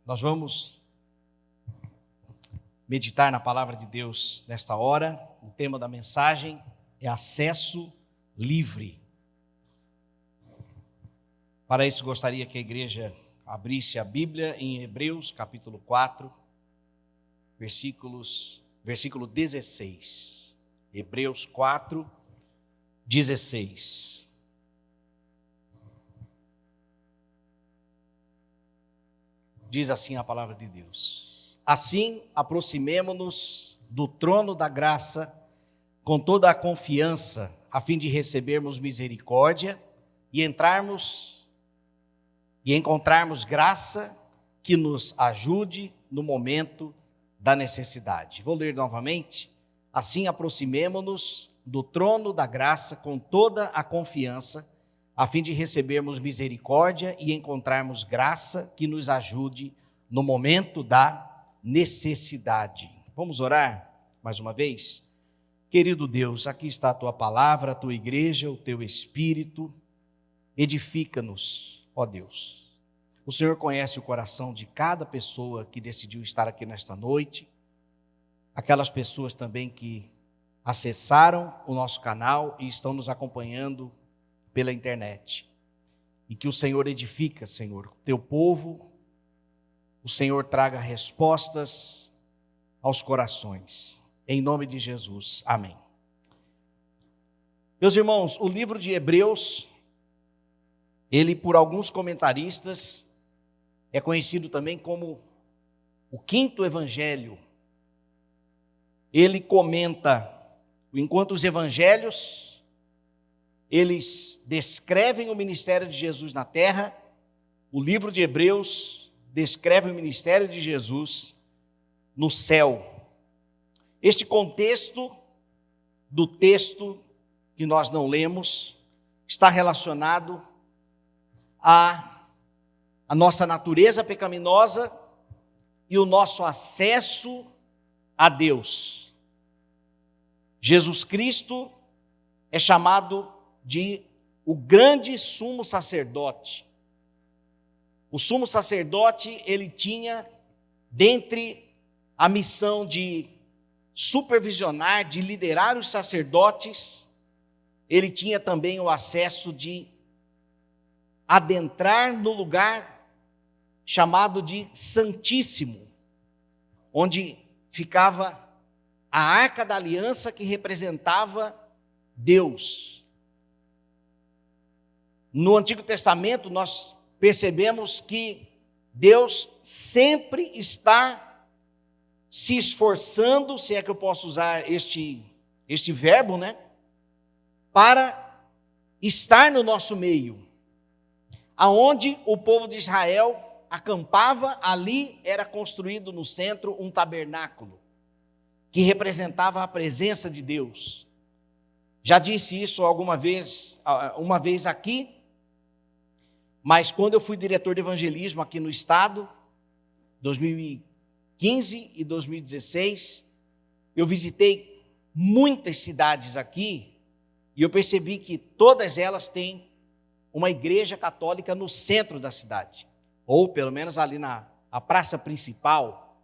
Nós vamos meditar na palavra de Deus nesta hora. O tema da mensagem é acesso livre. Para isso, gostaria que a igreja abrisse a Bíblia em Hebreus, capítulo 4, versículo 16. Hebreus 4, 16. Diz assim a palavra de Deus: assim, aproximemo-nos do trono da graça com toda a confiança, a fim de recebermos misericórdia e encontrarmos graça que nos ajude no momento da necessidade. Vou ler novamente. Assim, aproximemo-nos do trono da graça com toda a confiança, a fim de recebermos misericórdia e encontrarmos graça que nos ajude no momento da necessidade. Vamos orar mais uma vez? Querido Deus, aqui está a Tua palavra, a Tua igreja, o Teu Espírito. Edifica-nos, ó Deus. O Senhor conhece o coração de cada pessoa que decidiu estar aqui nesta noite, aquelas pessoas também que acessaram o nosso canal e estão nos acompanhando pela internet. E que o Senhor edifica, Senhor, o Teu povo, o Senhor traga respostas aos corações. Em nome de Jesus, amém. Meus irmãos, o livro de Hebreus, ele por alguns comentaristas é conhecido também como o quinto evangelho. Ele comenta, enquanto os evangelhos eles descrevem o ministério de Jesus na terra, o livro de Hebreus descreve o ministério de Jesus no céu. Este contexto do texto que nós não lemos está relacionado à nossa natureza pecaminosa e o nosso acesso a Deus. Jesus Cristo é chamado de o grande sumo sacerdote. O sumo sacerdote, ele tinha, dentre a missão de supervisionar, de liderar os sacerdotes, ele tinha também o acesso de adentrar no lugar chamado de Santíssimo, onde ficava a Arca da Aliança que representava Deus. No Antigo Testamento, nós percebemos que Deus sempre está se esforçando, se é que eu posso usar este verbo, para estar no nosso meio. Aonde o povo de Israel acampava, ali era construído no centro um tabernáculo, que representava a presença de Deus. Já disse isso uma vez aqui, mas quando eu fui diretor de evangelismo aqui no estado, 2015 e 2016, eu visitei muitas cidades aqui e eu percebi que todas elas têm uma igreja católica no centro da cidade, ou pelo menos ali na praça principal,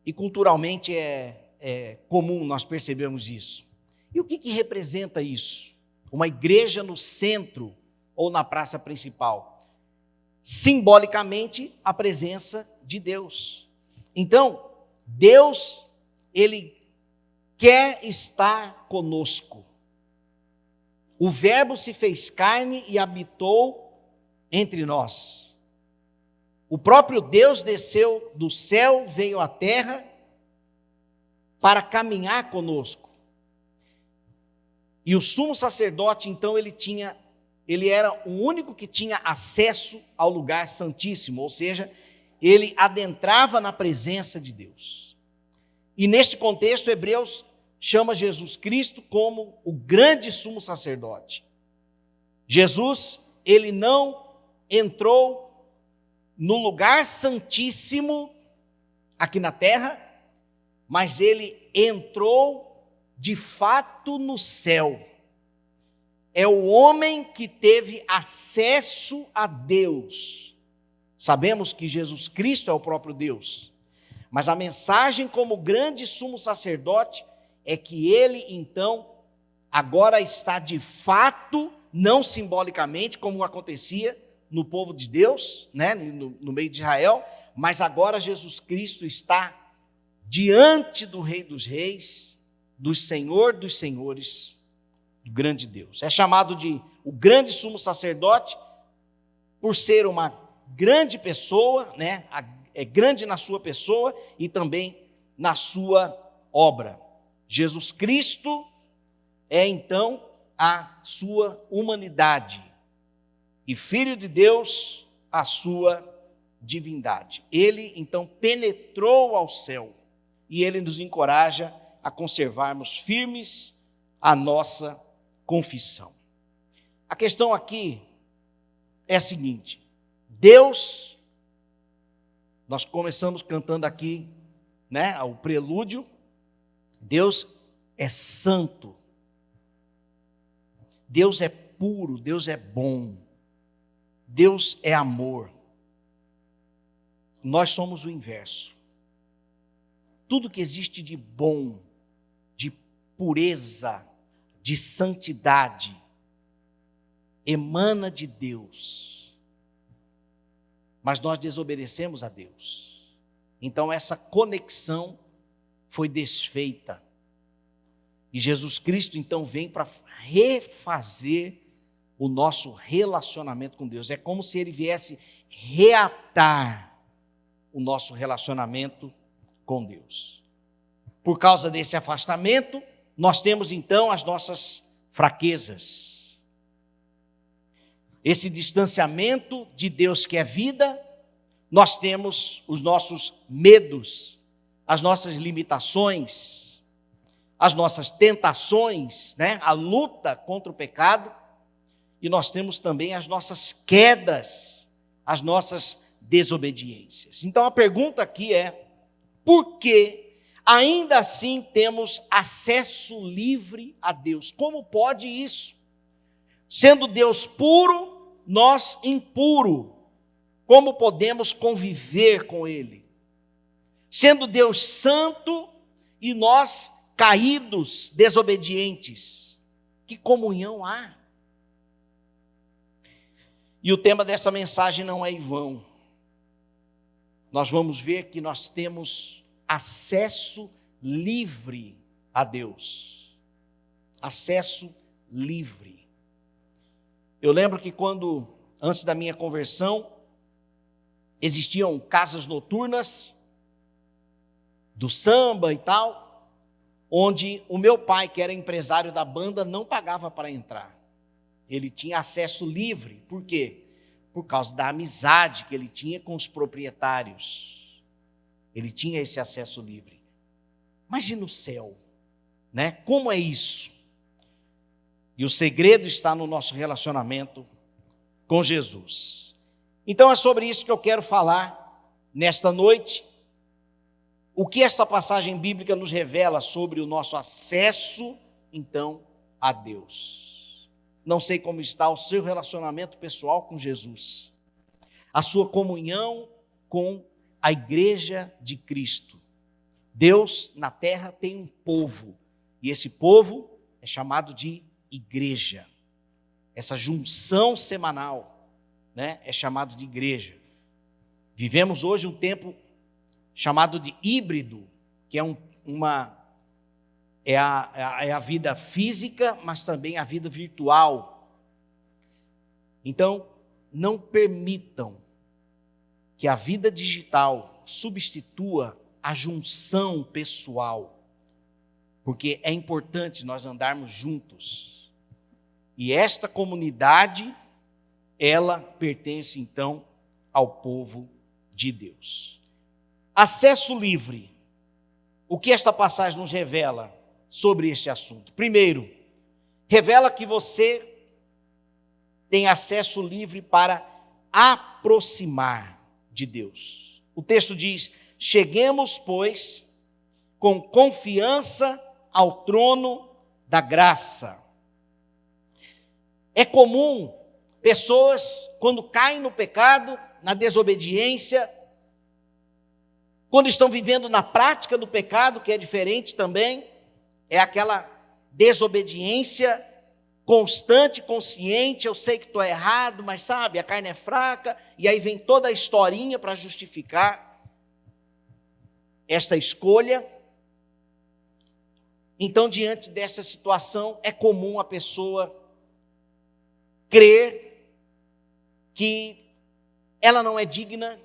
E culturalmente é comum nós percebermos isso. E o que representa isso? Uma igreja no centro ou na praça principal? Simbolicamente, a presença de Deus. Então, Deus, Ele quer estar conosco. O Verbo se fez carne e habitou entre nós. O próprio Deus desceu do céu, veio à terra para caminhar conosco. E o sumo sacerdote, então, ele era o único que tinha acesso ao lugar santíssimo, ou seja, ele adentrava na presença de Deus. E neste contexto, Hebreus chama Jesus Cristo como o grande sumo sacerdote. Jesus, ele não entrou no lugar santíssimo aqui na terra, mas ele entrou de fato no céu. É o homem que teve acesso a Deus. Sabemos que Jesus Cristo é o próprio Deus. Mas a mensagem como grande sumo sacerdote é que ele, então, agora está de fato, não simbolicamente, como acontecia no povo de Deus, né, no meio de Israel, mas agora Jesus Cristo está diante do Rei dos Reis, do Senhor dos Senhores, do grande Deus. É chamado de o grande sumo sacerdote por ser uma grande pessoa, né, é grande na sua pessoa e também na sua obra. Jesus Cristo é então a sua humanidade e Filho de Deus a sua divindade. Ele então penetrou ao céu e ele nos encoraja a conservarmos firmes a nossa confissão. A questão aqui é a seguinte: Deus, nós começamos cantando aqui, né, o prelúdio, Deus é santo, Deus é puro, Deus é bom, Deus é amor. Nós somos o inverso. Tudo que existe de bom, de pureza, de santidade, emana de Deus. Mas nós desobedecemos a Deus. Então essa conexão foi desfeita. E Jesus Cristo então vem para refazer o nosso relacionamento com Deus. É como se ele viesse reatar o nosso relacionamento com Deus. Por causa desse afastamento, nós temos então as nossas fraquezas. Esse distanciamento de Deus que é vida, nós temos os nossos medos, as nossas limitações, as nossas tentações, né? A luta contra o pecado, e nós temos também as nossas quedas, as nossas desobediências. Então a pergunta aqui é: por que ainda assim temos acesso livre a Deus? Como pode isso? Sendo Deus puro, nós impuro, como podemos conviver com Ele? Sendo Deus santo e nós caídos, desobedientes, que comunhão há? E o tema dessa mensagem não é em vão. Nós vamos ver que nós temos acesso livre a Deus. Acesso livre. Eu lembro que antes da minha conversão, existiam casas noturnas do samba e tal, onde o meu pai, que era empresário da banda, não pagava para entrar. Ele tinha acesso livre. Por quê? Por causa da amizade que ele tinha com os proprietários. Ele tinha esse acesso livre. Mas e no céu? Né? Como é isso? E o segredo está no nosso relacionamento com Jesus. Então é sobre isso que eu quero falar nesta noite. O que essa passagem bíblica nos revela sobre o nosso acesso, então, a Deus. Não sei como está o seu relacionamento pessoal com Jesus, a sua comunhão com a igreja de Cristo. Deus na terra tem um povo, e esse povo é chamado de igreja. Essa junção semanal, né, é chamado de igreja. Vivemos hoje um tempo chamado de híbrido, que é a vida física, mas também a vida virtual. Então, não permitam que a vida digital substitua a junção pessoal, porque é importante nós andarmos juntos. E esta comunidade, ela pertence então ao povo de Deus. Acesso livre. O que esta passagem nos revela sobre este assunto? Primeiro, revela que você tem acesso livre para aproximar de Deus. O texto diz: cheguemos, pois, com confiança ao trono da graça. É comum pessoas, quando caem no pecado, na desobediência, quando estão vivendo na prática do pecado, que é diferente também, é aquela desobediência constante, consciente, eu sei que estou errado, mas sabe, a carne é fraca, e aí vem toda a historinha para justificar esta escolha. Então, diante desta situação, é comum a pessoa crer que ela não é digna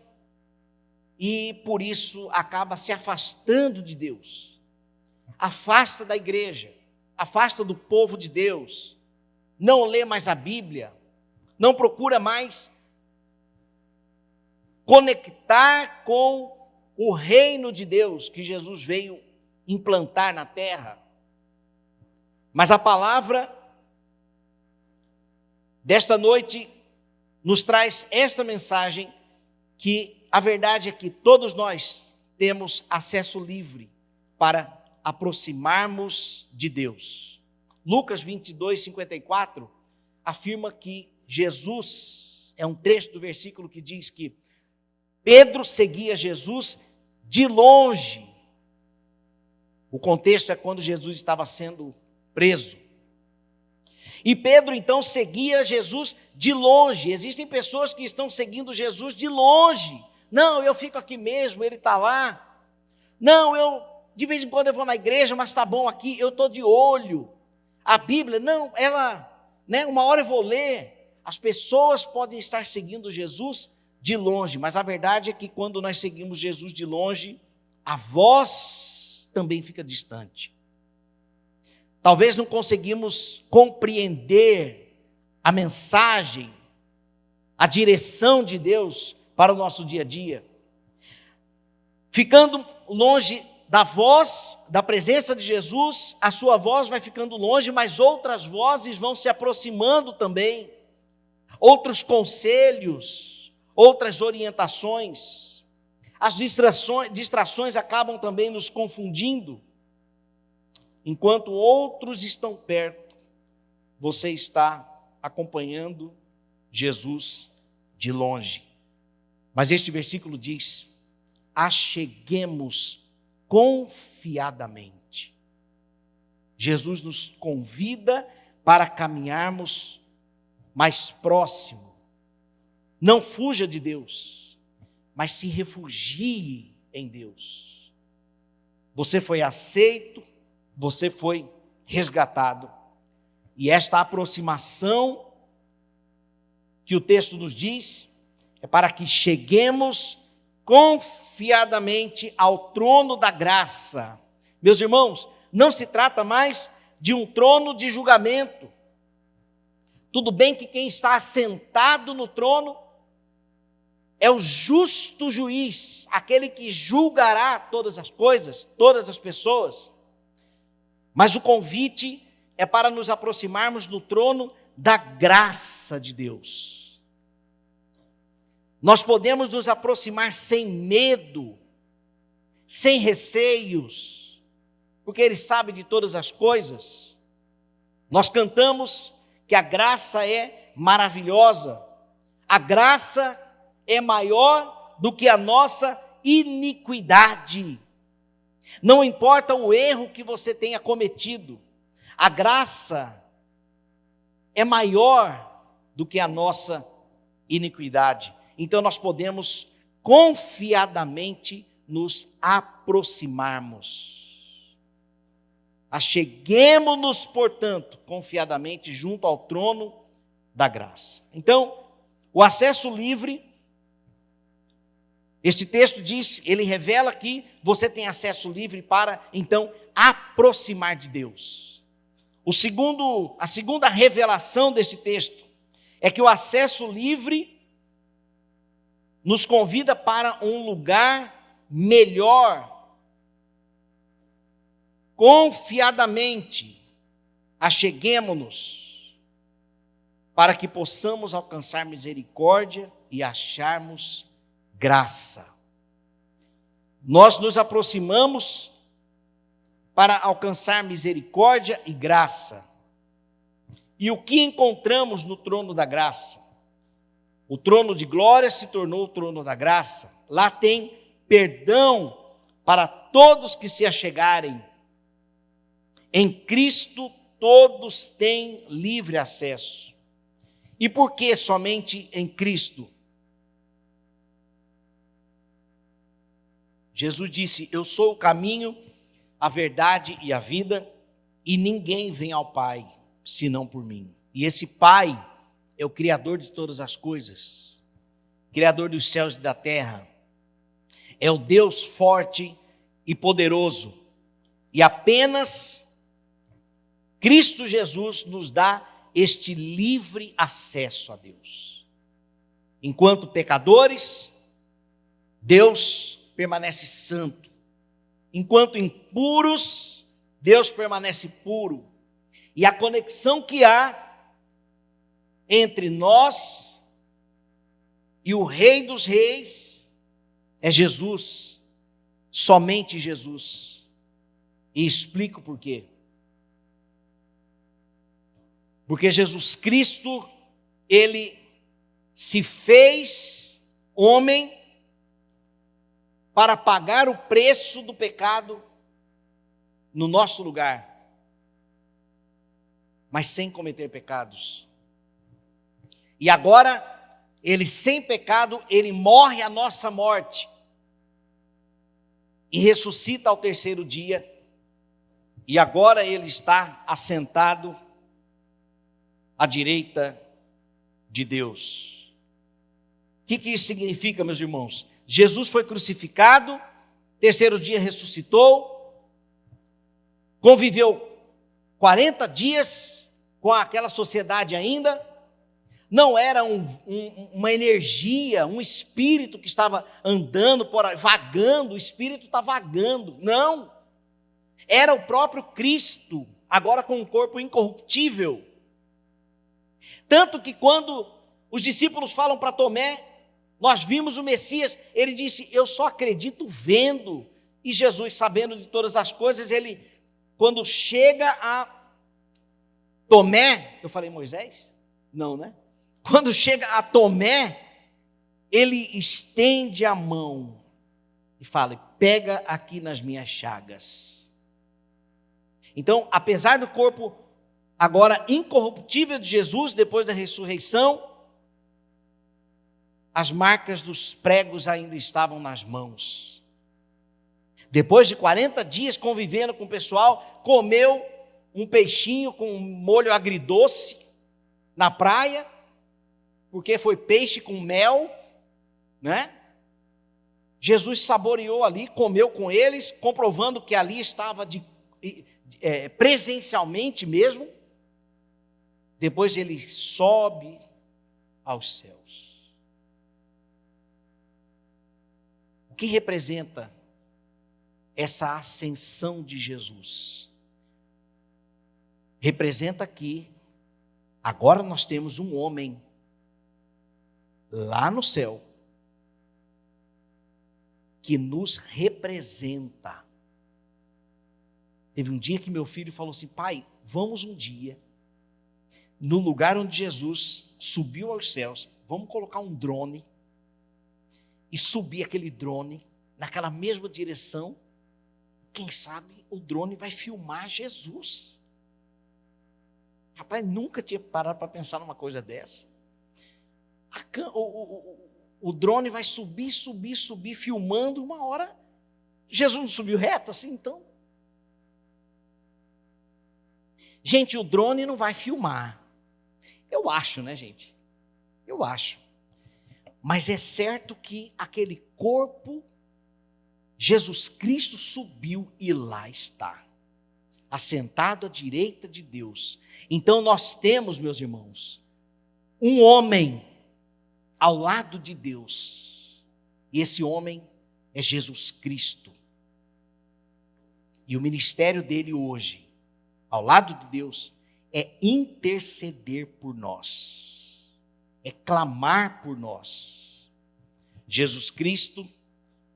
e, por isso, acaba se afastando de Deus. Afasta da igreja, afasta do povo de Deus, não lê mais a Bíblia, não procura mais conectar com o reino de Deus que Jesus veio implantar na terra. Mas a palavra desta noite nos traz esta mensagem, que a verdade é que todos nós temos acesso livre para aproximarmos de Deus. Lucas 22, 54 afirma que Jesus, é um trecho do versículo que diz que Pedro seguia Jesus de longe. O contexto é quando Jesus estava sendo preso. E Pedro então seguia Jesus de longe. Existem pessoas que estão seguindo Jesus de longe. Não, eu fico aqui mesmo, ele está lá. Não, de vez em quando eu vou na igreja, mas está bom aqui, eu estou de olho. A Bíblia, não, uma hora eu vou ler. As pessoas podem estar seguindo Jesus de longe, mas a verdade é que quando nós seguimos Jesus de longe, a voz também fica distante. Talvez não conseguimos compreender a mensagem, a direção de Deus para o nosso dia a dia. Ficando longe da voz, da presença de Jesus, a sua voz vai ficando longe, mas outras vozes vão se aproximando também. Outros conselhos, outras orientações. As distrações acabam também nos confundindo. Enquanto outros estão perto, você está acompanhando Jesus de longe. Mas este versículo diz: acheguemos confiadamente. Jesus nos convida para caminharmos mais próximo. Não fuja de Deus, mas se refugie em Deus. Você foi aceito, você foi resgatado. E esta aproximação que o texto nos diz é para que cheguemos confiadamente ao trono da graça. Meus irmãos, não se trata mais de um trono de julgamento. Tudo bem que quem está assentado no trono é o justo juiz, aquele que julgará todas as coisas, todas as pessoas. Mas o convite é para nos aproximarmos do trono da graça de Deus. Nós podemos nos aproximar sem medo, sem receios, porque Ele sabe de todas as coisas. Nós cantamos que a graça é maravilhosa, a graça é maior do que a nossa iniquidade. Não importa o erro que você tenha cometido, a graça é maior do que a nossa iniquidade. Então nós podemos confiadamente nos aproximarmos. Acheguemo-nos, portanto, confiadamente junto ao trono da graça. Então, o acesso livre, este texto diz, ele revela que você tem acesso livre para, então, aproximar de Deus. A segunda revelação deste texto é que o acesso livre nos convida para um lugar melhor. Confiadamente, acheguemo-nos para que possamos alcançar misericórdia e acharmos graça. Nós nos aproximamos para alcançar misericórdia e graça. E o que encontramos no trono da graça? O trono de glória se tornou o trono da graça. Lá tem perdão para todos que se achegarem. Em Cristo todos têm livre acesso. E por que somente em Cristo? Jesus disse: eu sou o caminho, a verdade e a vida, e ninguém vem ao Pai senão por mim. E esse Pai é o Criador de todas as coisas, Criador dos céus e da terra. É o Deus forte e poderoso. E apenas Cristo Jesus nos dá este livre acesso a Deus. Enquanto pecadores, Deus permanece santo. Enquanto impuros, Deus permanece puro. E a conexão que há entre nós e o Rei dos Reis é Jesus, somente Jesus. E explico por quê. Porque Jesus Cristo, ele se fez homem para pagar o preço do pecado no nosso lugar, mas sem cometer pecados. E agora, ele sem pecado, ele morre a nossa morte e ressuscita ao terceiro dia, e agora ele está assentado à direita de Deus. O que isso significa, meus irmãos? Jesus foi crucificado, terceiro dia ressuscitou, conviveu 40 dias com aquela sociedade ainda. Não era uma energia, um espírito que estava andando, vagando, o espírito está vagando. Não, era o próprio Cristo, agora com um corpo incorruptível. Tanto que quando os discípulos falam para Tomé: nós vimos o Messias, ele disse: eu só acredito vendo. E Jesus, sabendo de todas as coisas, ele, quando chega a Tomé, eu falei Moisés? Não, né? Quando chega a Tomé, ele estende a mão e fala: pega aqui nas minhas chagas. Então, apesar do corpo agora incorruptível de Jesus, depois da ressurreição, as marcas dos pregos ainda estavam nas mãos. Depois de 40 dias convivendo com o pessoal, comeu um peixinho com um molho agridoce na praia, porque foi peixe com mel, né? Jesus saboreou ali, comeu com eles, comprovando que ali estava presencialmente mesmo. Depois ele sobe aos céus. O que representa essa ascensão de Jesus? Representa que agora nós temos um homem lá no céu que nos representa. Teve um dia que meu filho falou assim: pai, vamos um dia no lugar onde Jesus subiu aos céus, vamos colocar um drone e subir aquele drone naquela mesma direção. Quem sabe o drone vai filmar Jesus. Rapaz, nunca tinha parado para pensar numa coisa dessa. O drone vai subir, filmando. Uma hora, Jesus não subiu reto assim, então? Gente, o drone não vai filmar. Eu acho, né, gente? Eu acho. Mas é certo que aquele corpo, Jesus Cristo subiu e lá está, assentado à direita de Deus. Então nós temos, meus irmãos, um homem ao lado de Deus. E esse homem é Jesus Cristo. E o ministério dele hoje, ao lado de Deus, é interceder por nós, é clamar por nós. Jesus Cristo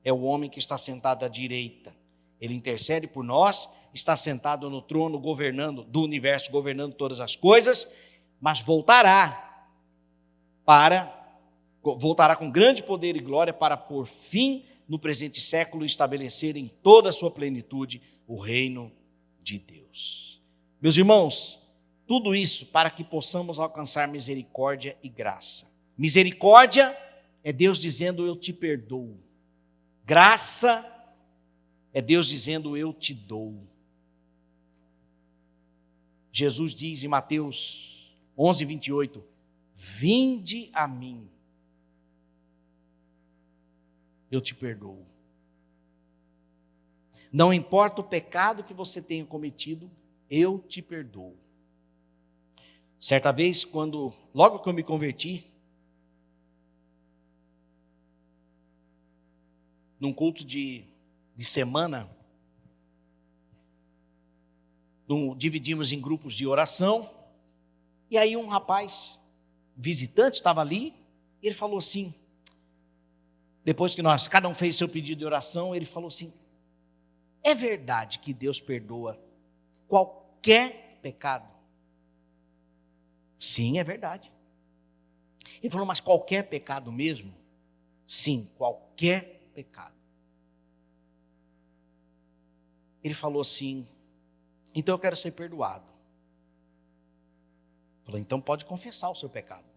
é o homem que está sentado à direita. Ele intercede por nós, está sentado no trono governando do universo, governando todas as coisas, mas voltará para voltará com grande poder e glória para pôr fim no presente século e estabelecer em toda a sua plenitude o reino de Deus. Meus irmãos, tudo isso para que possamos alcançar misericórdia e graça. Misericórdia é Deus dizendo: eu te perdoo. Graça é Deus dizendo: eu te dou. Jesus diz em Mateus 11:28, vinde a mim, eu te perdoo. Não importa o pecado que você tenha cometido, eu te perdoo. Certa vez, logo que eu me converti, num culto de semana, dividimos em grupos de oração, e aí um rapaz, visitante, estava ali, e ele falou assim, depois que cada um fez seu pedido de oração, ele falou assim: é verdade que Deus perdoa qualquer pecado? Sim, é verdade. Ele falou: mas qualquer pecado mesmo? Sim, qualquer pecado. Ele falou assim: então eu quero ser perdoado. Falou: então pode confessar o seu pecado.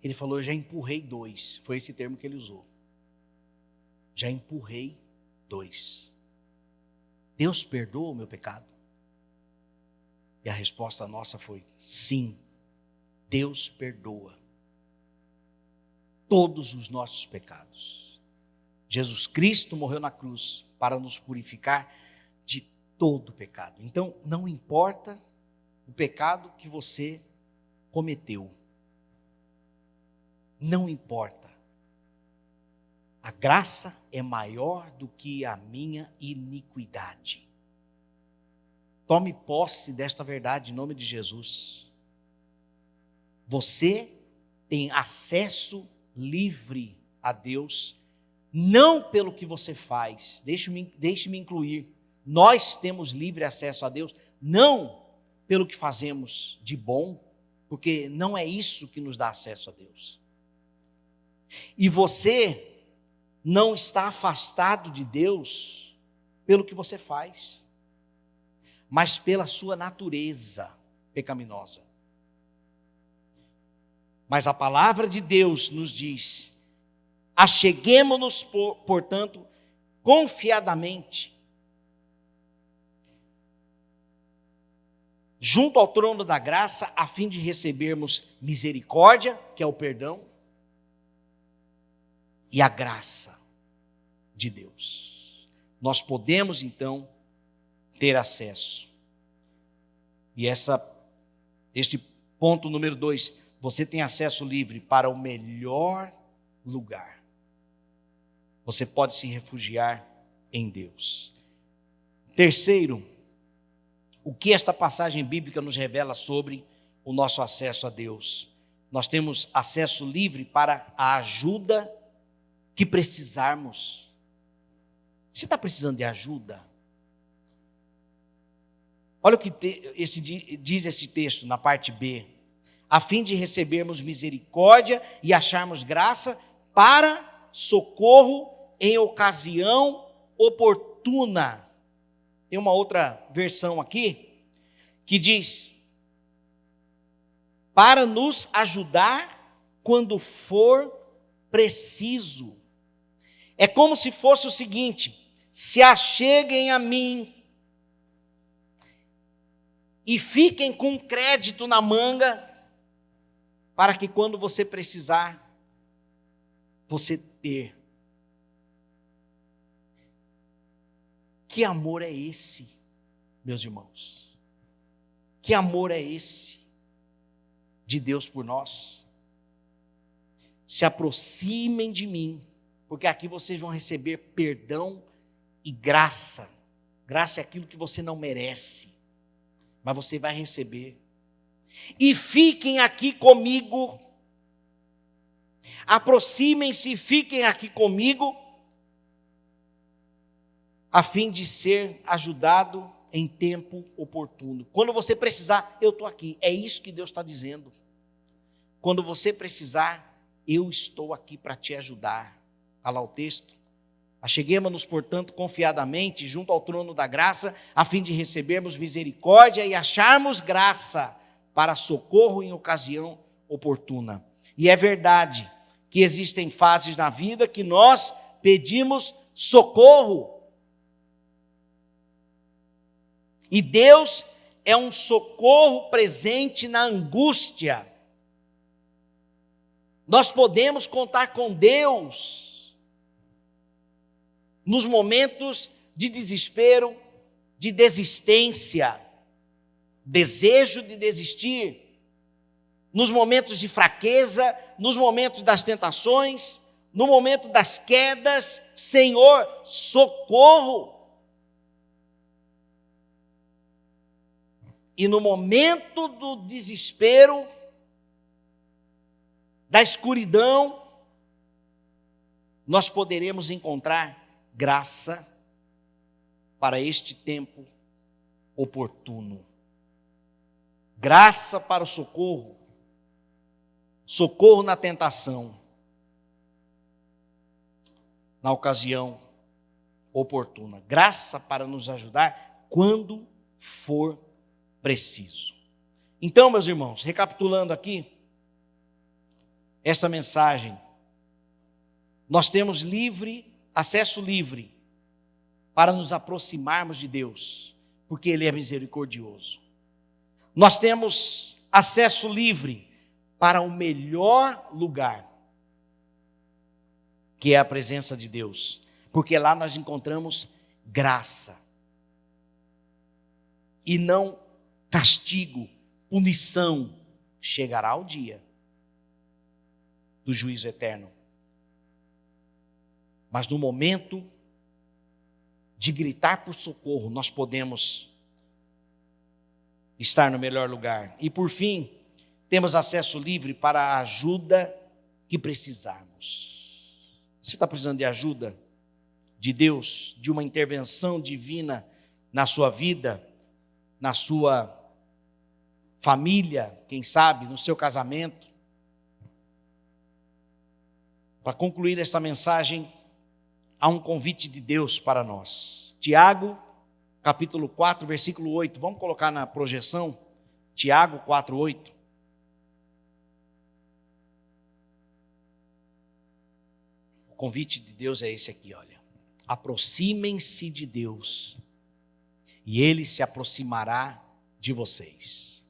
Ele falou: eu já empurrei 2. Foi esse termo que ele usou. Já empurrei 2. Deus perdoa o meu pecado? E a resposta nossa foi: sim, Deus perdoa todos os nossos pecados. Jesus Cristo morreu na cruz para nos purificar de todo pecado. Então, não importa o pecado que você cometeu. Não importa. A graça é maior do que a minha iniquidade. Tome posse desta verdade em nome de Jesus. Você tem acesso livre a Deus, não pelo que você faz. Deixe-me incluir. Nós temos livre acesso a Deus, não pelo que fazemos de bom, porque não é isso que nos dá acesso a Deus. E você não está afastado de Deus pelo que você faz, mas pela sua natureza pecaminosa. Mas a palavra de Deus nos diz: acheguemo-nos, portanto, confiadamente junto ao trono da graça, a fim de recebermos misericórdia, que é o perdão, e a graça de Deus. Nós podemos, então, ter acesso. E este ponto número 2, você tem acesso livre para o melhor lugar. Você pode se refugiar em Deus. Terceiro, o que esta passagem bíblica nos revela sobre o nosso acesso a Deus? Nós temos acesso livre para a ajuda que precisarmos. Você está precisando de ajuda? Olha o que diz esse texto na parte B. A fim de recebermos misericórdia e acharmos graça para socorro em ocasião oportuna. Tem uma outra versão aqui que diz: para nos ajudar quando for preciso. É como se fosse o seguinte: se acheguem a mim e fiquem com crédito na manga, para que quando você precisar, você ter. Que amor é esse, meus irmãos? Que amor é esse de Deus por nós? Se aproximem de mim, porque aqui vocês vão receber perdão e graça. Graça é aquilo que você não merece, mas você vai receber. E fiquem aqui comigo. Aproximem-se e fiquem aqui comigo, a fim de ser ajudado em tempo oportuno. Quando você precisar, eu estou aqui. É isso que Deus está dizendo. quando você precisar, eu estou aqui para te ajudar. Olha lá o texto. Acheguemo-nos, portanto, confiadamente junto ao trono da graça, a fim de recebermos misericórdia e acharmos graça para socorro em ocasião oportuna. E é verdade que existem fases na vida que nós pedimos socorro. E Deus é um socorro presente na angústia. Nós podemos contar com Deus nos momentos de desespero, de desistência, desejo de desistir, nos momentos de fraqueza, nos momentos das tentações, no momento das quedas. Senhor, socorro. E no momento do desespero, da escuridão, nós poderemos encontrar graça para este tempo oportuno. Graça para o socorro. Socorro na tentação. Na ocasião oportuna. Graça para nos ajudar quando for preciso. Então, meus irmãos, recapitulando aqui essa mensagem, nós temos acesso livre para nos aproximarmos de Deus, porque Ele é misericordioso. Nós temos acesso livre para o melhor lugar, que é a presença de Deus, porque lá nós encontramos graça e não castigo, punição. Chegará o dia do juízo eterno. Mas no momento de gritar por socorro, nós podemos estar no melhor lugar. E por fim, temos acesso livre para a ajuda que precisarmos. Você está precisando de ajuda de Deus, de uma intervenção divina na sua vida, na sua família, quem sabe, no seu casamento? Para concluir esta mensagem, há um convite de Deus para nós. Tiago, capítulo 4, versículo 8. Vamos colocar na projeção? Tiago 4, 8. O convite de Deus é esse aqui, olha. Aproximem-se de Deus, e Ele se aproximará de vocês.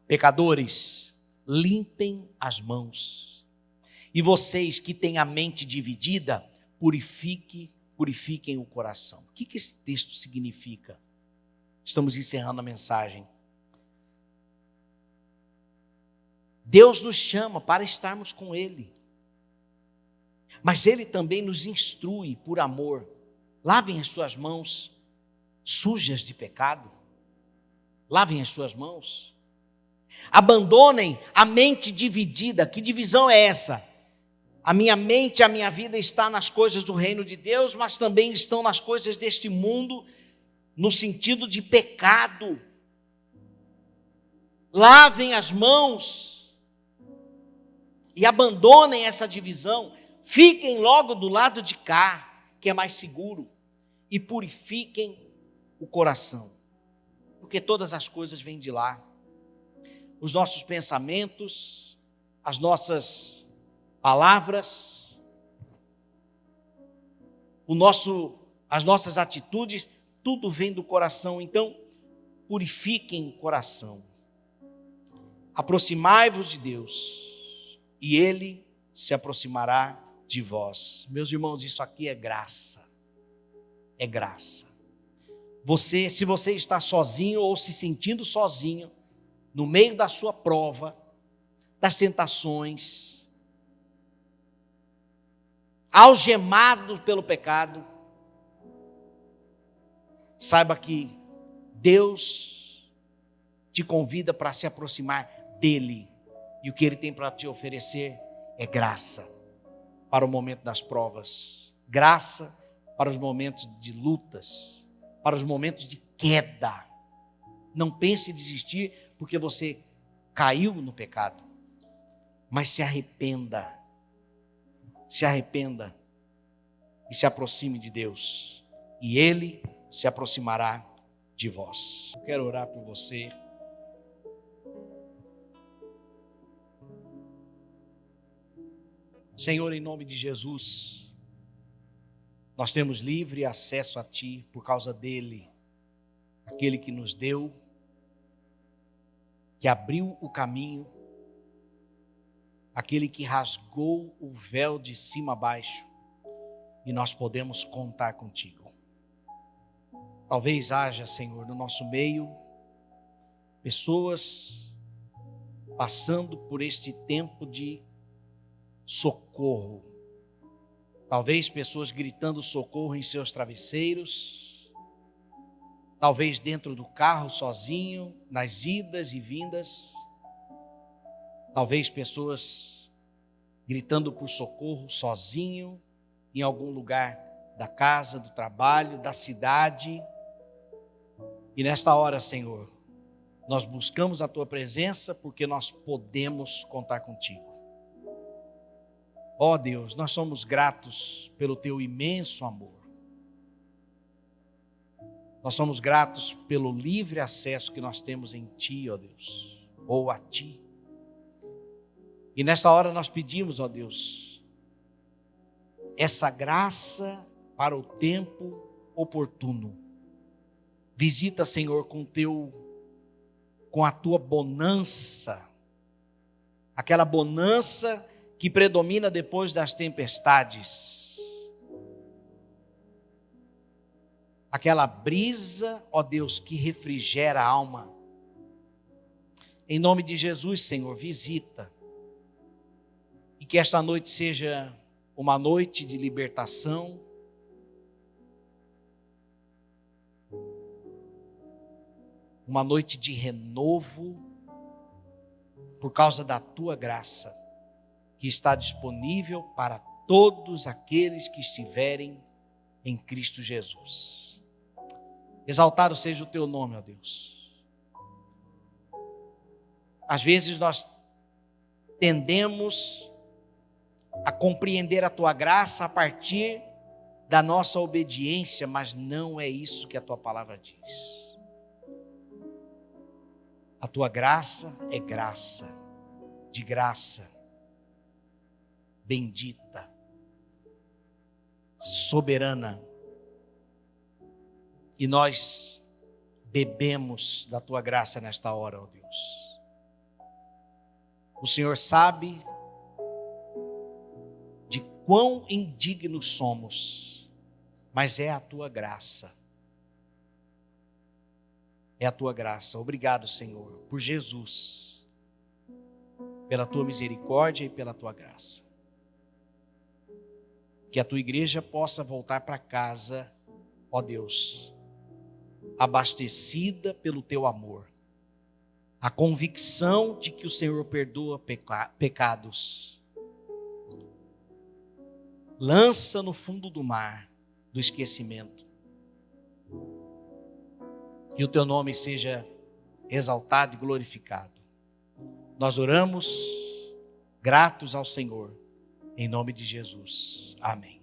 Pecadores, limpem as mãos. E vocês que têm a mente dividida, purifiquem o coração. O que esse texto significa? Estamos encerrando a mensagem. Deus nos chama para estarmos com Ele. Mas Ele também nos instrui por amor. Lavem as suas mãos sujas de pecado. Lavem as suas mãos. Abandonem a mente dividida. Que divisão é essa? A minha mente, a minha vida está nas coisas do reino de Deus, mas também estão nas coisas deste mundo, no sentido de pecado. Lavem as mãos e abandonem essa divisão. Fiquem logo do lado de cá, que é mais seguro, e purifiquem o coração, porque todas as coisas vêm de lá. Os nossos pensamentos, as nossas palavras, as nossas atitudes, tudo vem do coração. Então, purifiquem o coração. Aproximai-vos de Deus, e Ele se aproximará de vós. Meus irmãos, isso aqui é graça. É graça. Se você está sozinho ou se sentindo sozinho, no meio da sua prova, das tentações, algemado pelo pecado, saiba que Deus te convida para se aproximar dEle, e o que Ele tem para te oferecer é graça para o momento das provas, graça para os momentos de lutas, para os momentos de queda. Não pense em desistir porque você caiu no pecado. mas se arrependa e se aproxime de Deus, e Ele se aproximará de vós. Eu quero orar por você. Senhor, em nome de Jesus, nós temos livre acesso a Ti por causa dEle, aquele que nos deu, que abriu o caminho, aquele que rasgou o véu de cima a baixo, e nós podemos contar contigo. Talvez haja, Senhor, no nosso meio, pessoas passando por este tempo de socorro. Talvez pessoas gritando socorro em seus travesseiros, talvez dentro do carro sozinho, nas idas e vindas, talvez pessoas gritando por socorro sozinho, em algum lugar da casa, do trabalho, da cidade. E nesta hora, Senhor, nós buscamos a Tua presença porque nós podemos contar contigo. Ó Deus, nós somos gratos pelo Teu imenso amor. Nós somos gratos pelo livre acesso que nós temos em Ti, ó Deus, ou a Ti. E nessa hora nós pedimos, ó Deus, essa graça para o tempo oportuno. Visita, Senhor, com a Tua bonança, aquela bonança que predomina depois das tempestades. Aquela brisa, ó Deus, que refrigera a alma. Em nome de Jesus, Senhor, visita. E que esta noite seja uma noite de libertação, uma noite de renovo, por causa da Tua graça, que está disponível para todos aqueles que estiverem em Cristo Jesus. Exaltado seja o Teu nome, ó Deus. Às vezes nós tendemos a compreender a Tua graça a partir da nossa obediência, mas não é isso que a Tua palavra diz. A Tua graça é graça, de graça, bendita, soberana. E nós bebemos da Tua graça nesta hora, ó Deus. O Senhor sabe de quão indignos somos, mas é a Tua graça. É a Tua graça. Obrigado, Senhor, por Jesus, pela Tua misericórdia e pela Tua graça. Que a Tua igreja possa voltar para casa, ó Deus, abastecida pelo Teu amor. A convicção de que o Senhor perdoa pecados. Lança no fundo do mar do esquecimento. Que o Teu nome seja exaltado e glorificado. Nós oramos gratos ao Senhor, em nome de Jesus. Amém.